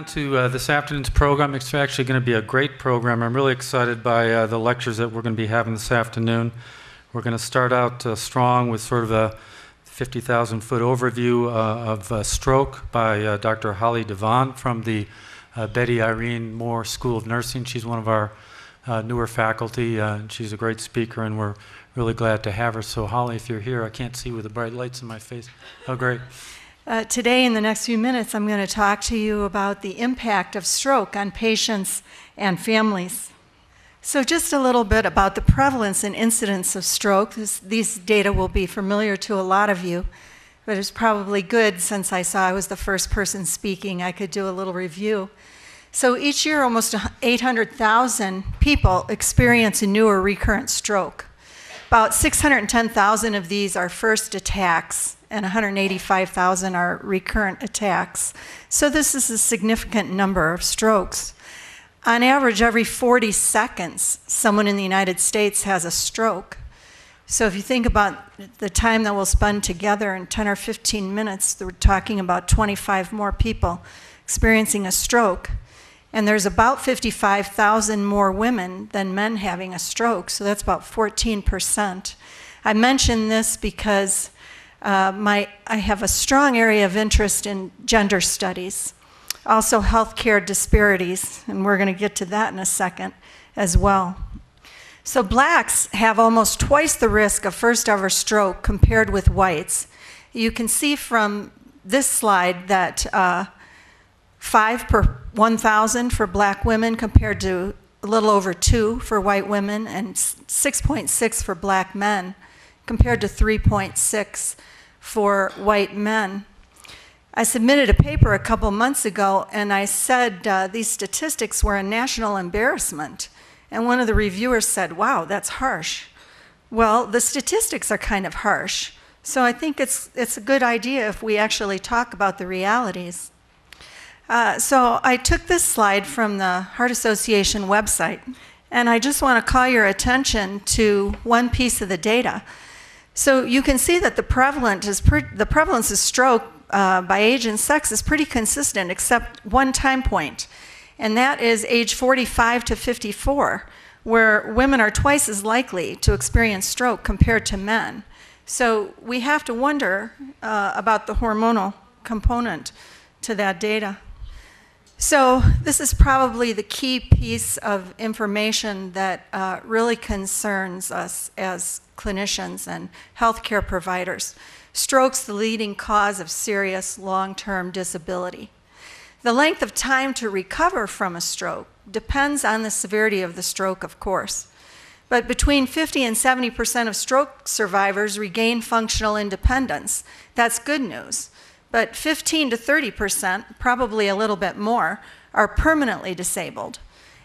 on to this afternoon's program. It's actually going to be a great program. I'm really excited by the lectures that we're going to be having this afternoon. We're going to start out strong with sort of a 50,000-foot overview of stroke by Dr. Holli DeVon from the Betty Irene Moore School of Nursing. She's one of our newer faculty. She's a great speaker, and we're really glad to have her. So, Holli, if you're here, I can't see with the bright lights in my face. Oh, great. Today, in the next few minutes, I'm going to talk to you about the impact of stroke on patients and families. So just a little bit about the prevalence and incidence of stroke. These data will be familiar to a lot of you, but it's probably good since I saw I was the first person speaking, I could do a little review. So each year, almost 800,000 people experience a new or recurrent stroke. About 610,000 of these are first attacks, and 185,000 are recurrent attacks. So this is a significant number of strokes. On average, every 40 seconds, someone in the United States has a stroke. So if you think about the time that we'll spend together in 10 or 15 minutes, we're talking about 25 more people experiencing a stroke. And there's about 55,000 more women than men having a stroke, so that's about 14%. I mention this because I have a strong area of interest in gender studies, also healthcare disparities, and we're going to get to that in a second as well. So blacks have almost twice the risk of first ever stroke compared with whites. You can see from this slide that 5 per 1,000 for black women compared to a little over 2 for white women, and 6.6 for black men compared to 3.6 for white men. I submitted a paper a couple months ago, and I said these statistics were a national embarrassment. And one of the reviewers said, "Wow, that's harsh." Well, the statistics are kind of harsh. So I think it's a good idea if we actually talk about the realities. So I took this slide from the Heart Association website, and I just want to call your attention to one piece of the data. So you can see that the prevalence of stroke by age and sex is pretty consistent, except one time point, and that is age 45 to 54, where women are twice as likely to experience stroke compared to men. So we have to wonder about the hormonal component to that data. So this is probably the key piece of information that really concerns us as clinicians and healthcare providers. Stroke's the leading cause of serious long-term disability. The length of time to recover from a stroke depends on the severity of the stroke, of course. But between 50 and 70% of stroke survivors regain functional independence. That's good news. But 15 to 30%, probably a little bit more, are permanently disabled.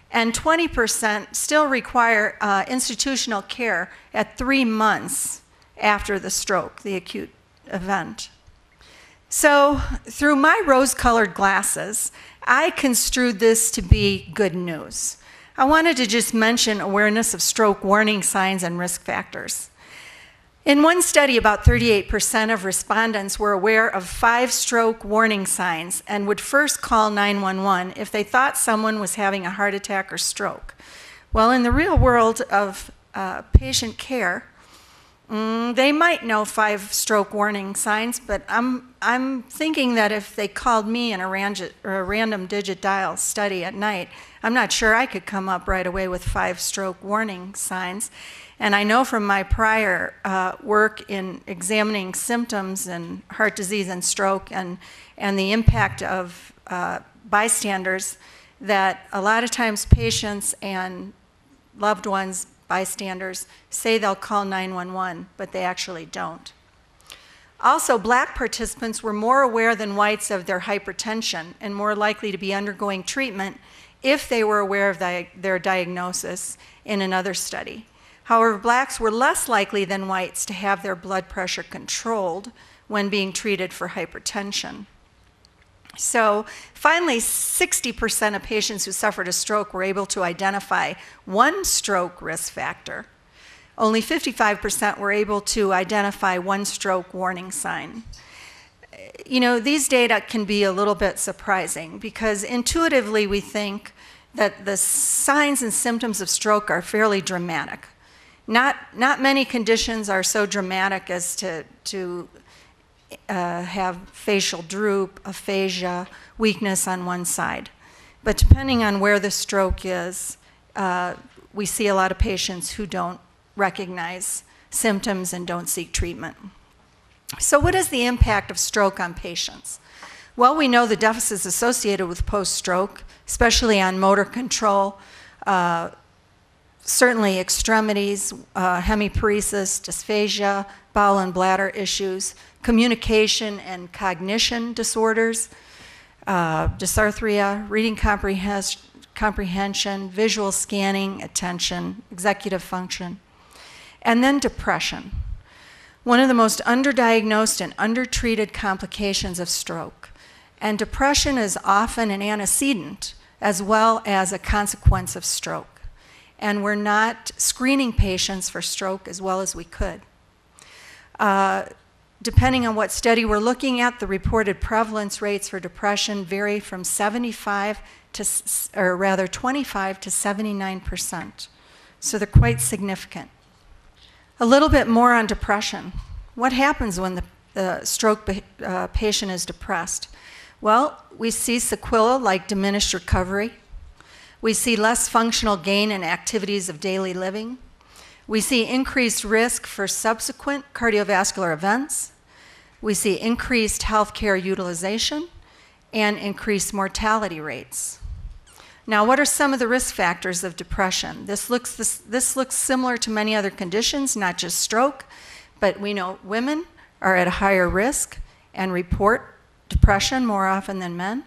And 20% still require institutional care at 3 months after the stroke, the acute event. So through my rose-colored glasses, I construed this to be good news. I wanted to just mention awareness of stroke warning signs and risk factors. In one study, about 38% of respondents were aware of 5 stroke warning signs and would first call 911 if they thought someone was having a heart attack or stroke. Well, in the real world of patient care, they might know 5 stroke warning signs, but I'm thinking that if they called me in a random digit dial study at night, I'm not sure I could come up right away with 5 stroke warning signs. And I know from my prior work in examining symptoms in heart disease and stroke and the impact of bystanders that a lot of times patients and loved ones, bystanders, say they'll call 911, but they actually don't. Also, black participants were more aware than whites of their hypertension and more likely to be undergoing treatment if they were aware of their diagnosis in another study. However, blacks were less likely than whites to have their blood pressure controlled when being treated for hypertension. So finally, 60% of patients who suffered a stroke were able to identify one stroke risk factor. Only 55% were able to identify one stroke warning sign. you know, these data can be a little bit surprising because intuitively we think that the signs and symptoms of stroke are fairly dramatic. Not many conditions are so dramatic as to have facial droop, aphasia, weakness on one side. But depending on where the stroke is, we see a lot of patients who don't recognize symptoms and don't seek treatment. So what is the impact of stroke on patients? Well, we know the deficits associated with post-stroke, especially on motor control, certainly extremities, hemiparesis, dysphagia, bowel and bladder issues, communication and cognition disorders, dysarthria, reading comprehension, visual scanning, attention, executive function, and then depression. One of the most underdiagnosed and undertreated complications of stroke. And depression is often an antecedent as well as a consequence of stroke. And we're not screening patients for stroke as well as we could. Depending on what study we're looking at, the reported prevalence rates for depression vary from 25 to 79%. So they're quite significant. A little bit more on depression. What happens when the stroke patient is depressed? Well, we see sequelae like diminished recovery. We see less functional gain in activities of daily living. We see increased risk for subsequent cardiovascular events. We see increased healthcare utilization and increased mortality rates. Now, what are some of the risk factors of depression? This looks similar to many other conditions, not just stroke, but we know women are at a higher risk and report depression more often than men.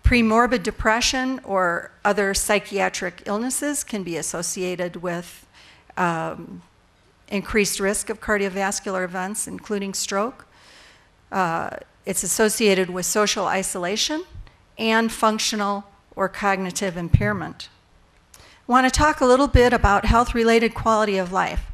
Premorbid depression or other psychiatric illnesses can be associated with increased risk of cardiovascular events, including stroke. It's associated with social isolation and functional or cognitive impairment. I want to talk a little bit about health-related quality of life.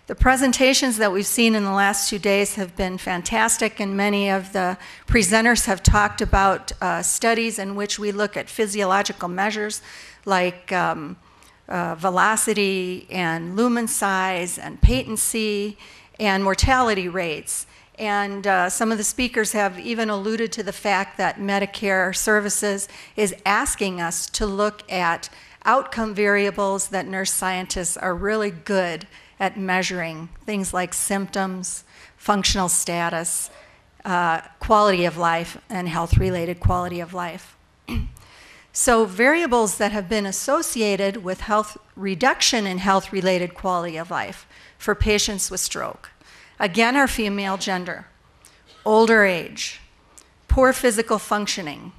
The presentations that we've seen in the last 2 days have been fantastic, and many of the presenters have talked about studies in which we look at physiological measures like velocity and lumen size and patency and mortality rates. And some of the speakers have even alluded to the fact that Medicare Services is asking us to look at outcome variables that nurse scientists are really good at measuring, things like symptoms, functional status, quality of life, and health-related quality of life. So variables that have been associated with reduction in health-related quality of life for patients with stroke. Again, our female gender, older age, poor physical functioning,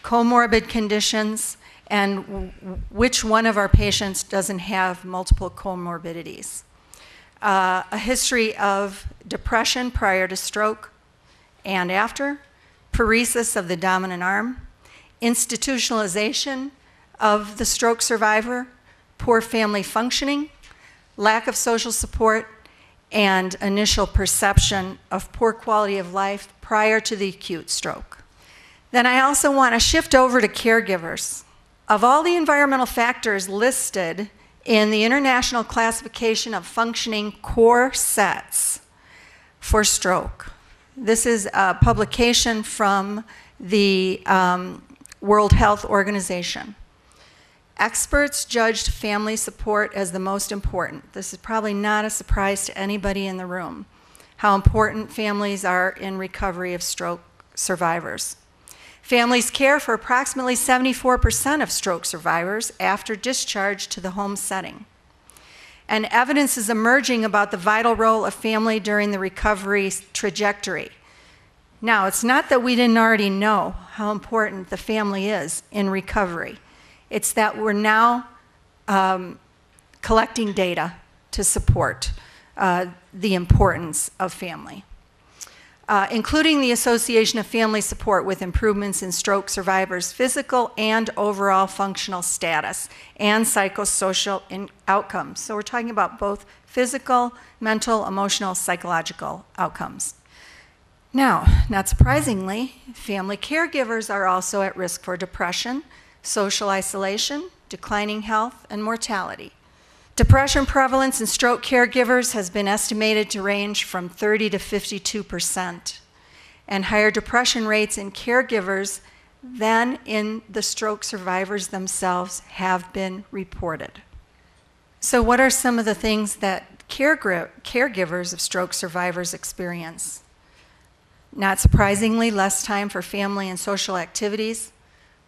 comorbid conditions, and which one of our patients doesn't have multiple comorbidities. A history of depression prior to stroke and after, paresis of the dominant arm, institutionalization of the stroke survivor, poor family functioning, lack of social support, and initial perception of poor quality of life prior to the acute stroke. Then I also want to shift over to caregivers. Of all the environmental factors listed in the International Classification of Functioning Core Sets for stroke, this is a publication from the World Health Organization. Experts judged family support as the most important. This is probably not a surprise to anybody in the room, how important families are in recovery of stroke survivors. Families care for approximately 74% of stroke survivors after discharge to the home setting. And evidence is emerging about the vital role of family during the recovery trajectory. Now, it's not that we didn't already know how important the family is in recovery. It's that we're now collecting data to support the importance of family, including the association of family support with improvements in stroke survivors' physical and overall functional status and psychosocial outcomes. So we're talking about both physical, mental, emotional, psychological outcomes. Now, not surprisingly, family caregivers are also at risk for depression, social isolation, declining health, and mortality. Depression prevalence in stroke caregivers has been estimated to range from 30 to 52%, and higher depression rates in caregivers than in the stroke survivors themselves have been reported. So what are some of the things that caregivers of stroke survivors experience? Not surprisingly, less time for family and social activities,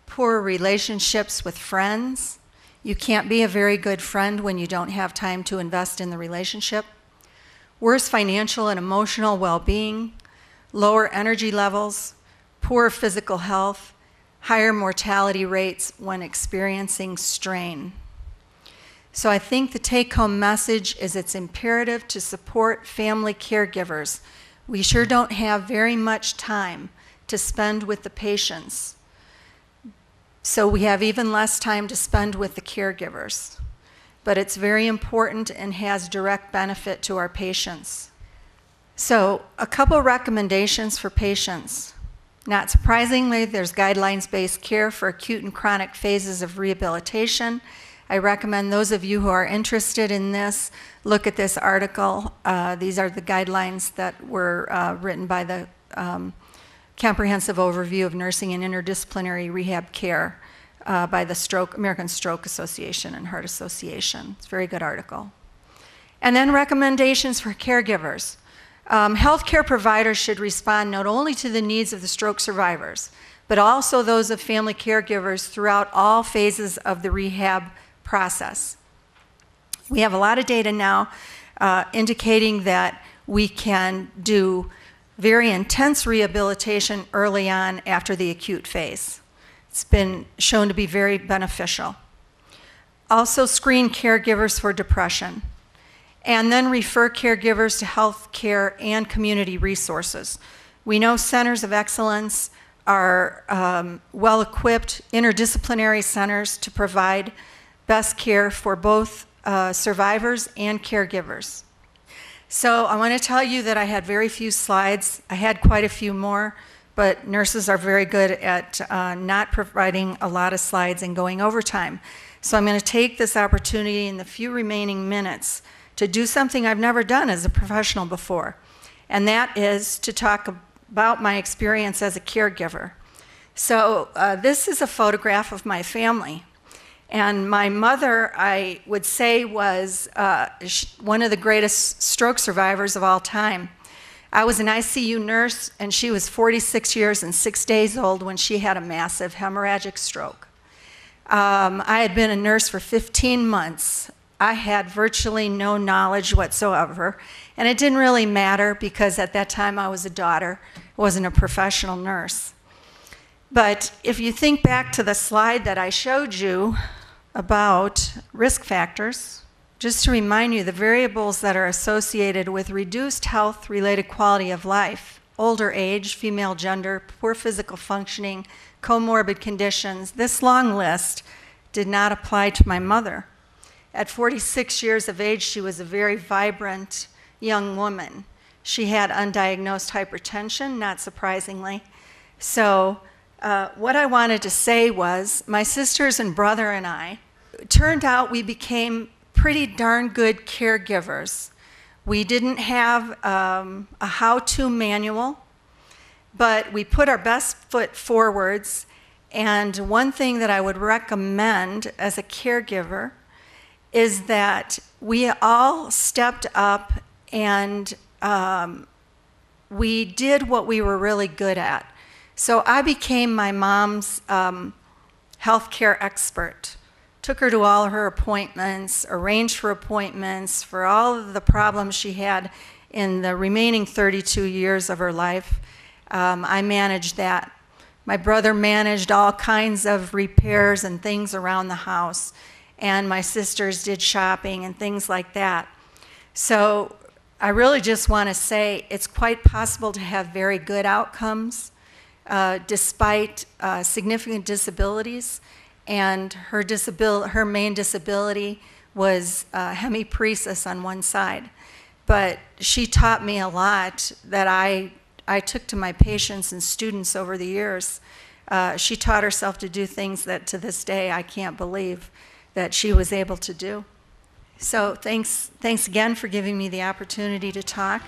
poor relationships with friends. You can't be a very good friend when you don't have time to invest in the relationship. Worse financial and emotional well-being, lower energy levels, poor physical health, higher mortality rates when experiencing strain. So I think the take-home message is it's imperative to support family caregivers. We sure don't have very much time to spend with the patients. So we have even less time to spend with the caregivers. But it's very important and has direct benefit to our patients. So a couple recommendations for patients. Not surprisingly, there's guidelines-based care for acute and chronic phases of rehabilitation. I recommend those of you who are interested in this look at this article. These are the guidelines that were written by the Comprehensive Overview of Nursing and Interdisciplinary Rehab Care by the American Stroke Association and Heart Association. It's a very good article. And then recommendations for caregivers. Healthcare providers should respond not only to the needs of the stroke survivors, but also those of family caregivers throughout all phases of the rehab process. We have a lot of data now indicating that we can do very intense rehabilitation early on after the acute phase. It's been shown to be very beneficial. Also screen caregivers for depression, and then refer caregivers to health care and community resources. We know centers of excellence are well-equipped interdisciplinary centers to provide best care for both survivors and caregivers. So I want to tell you that I had very few slides. I had quite a few more, but nurses are very good at not providing a lot of slides and going over time. So I'm going to take this opportunity in the few remaining minutes to do something I've never done as a professional before, and that is to talk about my experience as a caregiver. So this is a photograph of my family. And my mother, I would say, was one of the greatest stroke survivors of all time. I was an ICU nurse, and she was 46 years and 6 days old when she had a massive hemorrhagic stroke. I had been a nurse for 15 months. I had virtually no knowledge whatsoever, and it didn't really matter because at that time I was a daughter, wasn't a professional nurse. But if you think back to the slide that I showed you about risk factors, just to remind you the variables that are associated with reduced health-related quality of life, older age, female gender, poor physical functioning, comorbid conditions, this long list did not apply to my mother. At 46 years of age, she was a very vibrant young woman. She had undiagnosed hypertension, not surprisingly. So what I wanted to say was my sisters and brother and I, it turned out we became pretty darn good caregivers. We didn't have a how-to manual, but we put our best foot forwards. And one thing that I would recommend as a caregiver is that we all stepped up and we did what we were really good at. So I became my mom's healthcare expert. Took her to all her appointments, arranged for appointments for all of the problems she had in the remaining 32 years of her life. I managed that. My brother managed all kinds of repairs and things around the house, and my sisters did shopping and things like that. So I really just want to say it's quite possible to have very good outcomes despite significant disabilities. And her main disability was hemiparesis on one side. But she taught me a lot that I I took to my patients and students over the years. She taught herself to do things that to this day I can't believe that she was able to do. So thanks again for giving me the opportunity to talk.